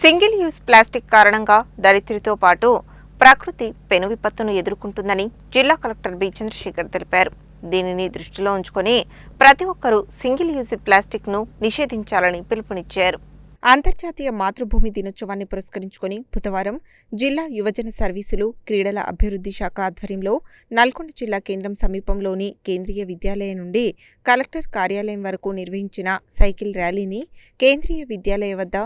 Single use plastic కారణంగా దరిద్రతో పాటు ప్రకృతి పెను విపత్తును ఎదుర్కొంటుందని జిల్లా కలెక్టర్ బి చంద్రశేఖర్ తెలిపారు. దీనిని దృష్టిలో ఉంచుకొని ప్రతి ఒక్కరూ సింగిల్ యూజ్ ప్లాస్టిక్ ను నిషేధించాలని పిలుపునిచ్చారు. అంతర్జాతీయ మాతృభూమి దినోత్సవాన్ని పురస్కరించుకొని బుధవారం జిల్లా యువజన సర్వీసులు క్రీడల అభివృద్ధి శాఖ ఆధ్వర్యంలో నల్గొండ జిల్లా కేంద్రం సమీపంలోని కేంద్రీయ విద్యాలయం నుండి కలెక్టర్ కార్యాలయం వరకు నిర్వహించిన సైకిల్ ర్యాలీని కేంద్రీయ విద్యాలయ వద్ద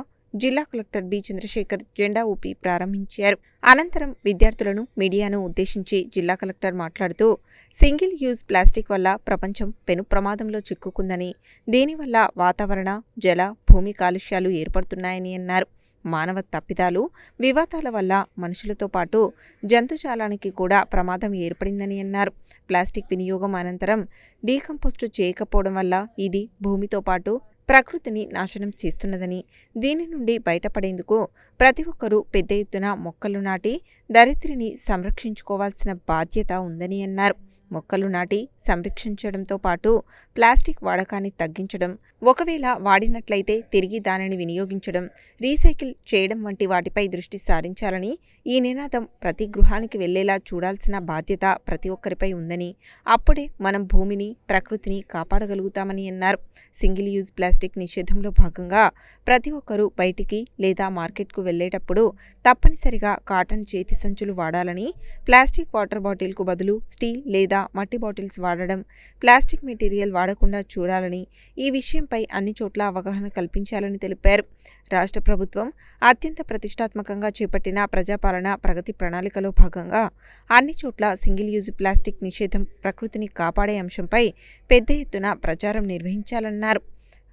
జిల్లా కలెక్టర్ బి చంద్రశేఖర్ జెండా ఊపి ప్రారంభించారు. అనంతరం విద్యార్థులను మీడియాను ఉద్దేశించి జిల్లా కలెక్టర్ మాట్లాడుతూ సింగిల్ యూజ్ ప్లాస్టిక్ వల్ల ప్రపంచం పెను ప్రమాదంలో చిక్కుకుందని, దీనివల్ల వాతావరణ, జల, భూమి కాలుష్యాలు ఏర్పడుతున్నాయని అన్నారు. మానవ తప్పిదాలు, వివాదాల వల్ల మనుషులతో పాటు జంతుజాలానికి కూడా ప్రమాదం ఏర్పడిందని అన్నారు. ప్లాస్టిక్ వినియోగం అనంతరం డీకంపోస్ట్ చేయకపోవడం వల్ల ఇది భూమితో పాటు ప్రకృతిని నాశనం చేస్తున్నదని, దీని నుండి బయటపడేందుకు ప్రతి ఒక్కరూ పెద్ద ఎత్తున మొక్కలు నాటి ధరిత్రిని సంరక్షించుకోవాల్సిన బాధ్యత ఉందని అన్నారు. మొక్కలు నాటి సంరక్షించడంతో పాటు ప్లాస్టిక్ వాడకాన్ని తగ్గించడం, ఒకవేళ వాడినట్లయితే తిరిగి దానిని వినియోగించడం, రీసైకిల్ చేయడం వంటి వాటిపై దృష్టి సారించాలని, ఈ నినాదం ప్రతి గృహానికి వెళ్లేలా చూడాల్సిన బాధ్యత ప్రతి ఒక్కరిపై ఉందని, అప్పుడే మనం భూమిని, ప్రకృతిని కాపాడగలుగుతామని అన్నారు. సింగిల్ యూజ్ ప్లాస్టిక్ నిషేధంలో భాగంగా ప్రతి ఒక్కరూ బయటికి లేదా మార్కెట్కు వెళ్లేటప్పుడు తప్పనిసరిగా కాటన్ చేతి సంచులు వాడాలని, ప్లాస్టిక్ వాటర్ బాటిల్కు బదులు స్టీల్ లేదా మట్టి బాటిల్స్ వాడడం, ప్లాస్టిక్ మెటీరియల్ వాడకుండా చూడాలని, ఈ విషయంపై అన్ని చోట్ల అవగాహన కల్పించాలని తెలిపారు. రాష్ట్ర ప్రభుత్వం అత్యంత ప్రతిష్టాత్మకంగా చేపట్టిన ప్రజాపాలన ప్రగతి ప్రణాళికలో భాగంగా అన్ని చోట్ల సింగిల్ యూజ్ ప్లాస్టిక్ నిషేధం, ప్రకృతిని కాపాడే అంశంపై పెద్ద ఎత్తున ప్రచారం నిర్వహించాలన్నారు.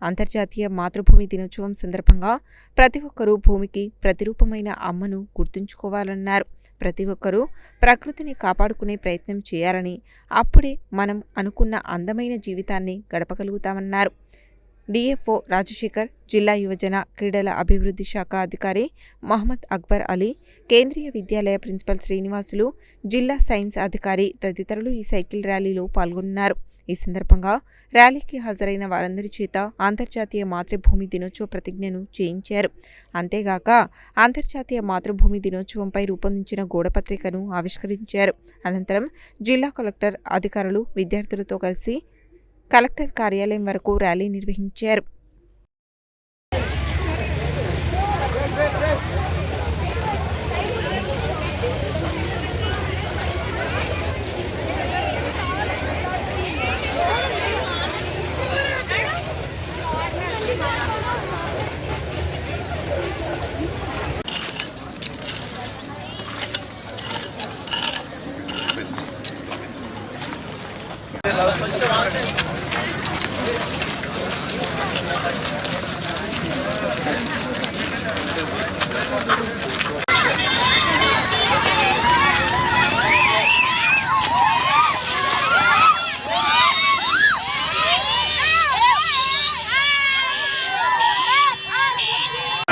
అంతర్జాతీయ మాతృభూమి దినోత్సవం సందర్భంగా ప్రతి ఒక్కరూ భూమికి ప్రతిరూపమైన అమ్మను గుర్తుంచుకోవాలన్నారు. ప్రతి ఒక్కరూ ప్రకృతిని కాపాడుకునే ప్రయత్నం చేయాలని, అప్పుడే మనం అనుకున్న అందమైన జీవితాన్ని గడపగలుగుతామన్నారు. డిఎఫ్ఓ రాజశేఖర్, జిల్లా యువజన క్రీడల అభివృద్ధి శాఖ అధికారి మహమ్మద్ అక్బర్ అలీ, కేంద్రీయ విద్యాలయ ప్రిన్సిపల్ శ్రీనివాసులు, జిల్లా సైన్స్ అధికారి తదితరులు ఈ సైకిల్ ర్యాలీలో పాల్గొన్నారు. ఈ సందర్భంగా ర్యాలీకి హాజరైన వారందరి చేత అంతర్జాతీయ మాతృభూమి దినోత్సవ ప్రతిజ్ఞను చేయించారు. అంతేగాక అంతర్జాతీయ మాతృభూమి దినోత్సవంపై రూపొందించిన గోడపత్రికను ఆవిష్కరించారు. అనంతరం జిల్లా కలెక్టర్, అధికారులు విద్యార్థులతో కలిసి కలెక్టర్ కార్యాలయం వరకు ర్యాలీ నిర్వహించారు.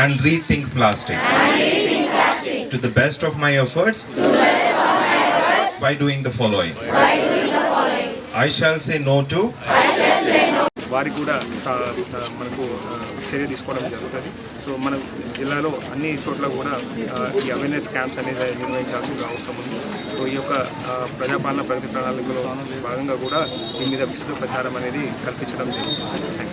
And rethink plastic. To the best of my efforts, by doing the following. I shall say no to. వారికి కూడా మనకు చర్య తీసుకోవడం జరుగుతుంది. సో మన జిల్లాలో అన్ని చోట్ల కూడా ఈ అవేర్నెస్ క్యాంప్స్ అనేది నిర్వహించాల్సిన అవసరం ఉంది. సో ఈ యొక్క ప్రజాపాలన ప్రగతి ప్రణాళికలో భాగంగా కూడా దీని మీద విస్తృత ప్రచారం అనేది కల్పించడం జరుగుతుంది.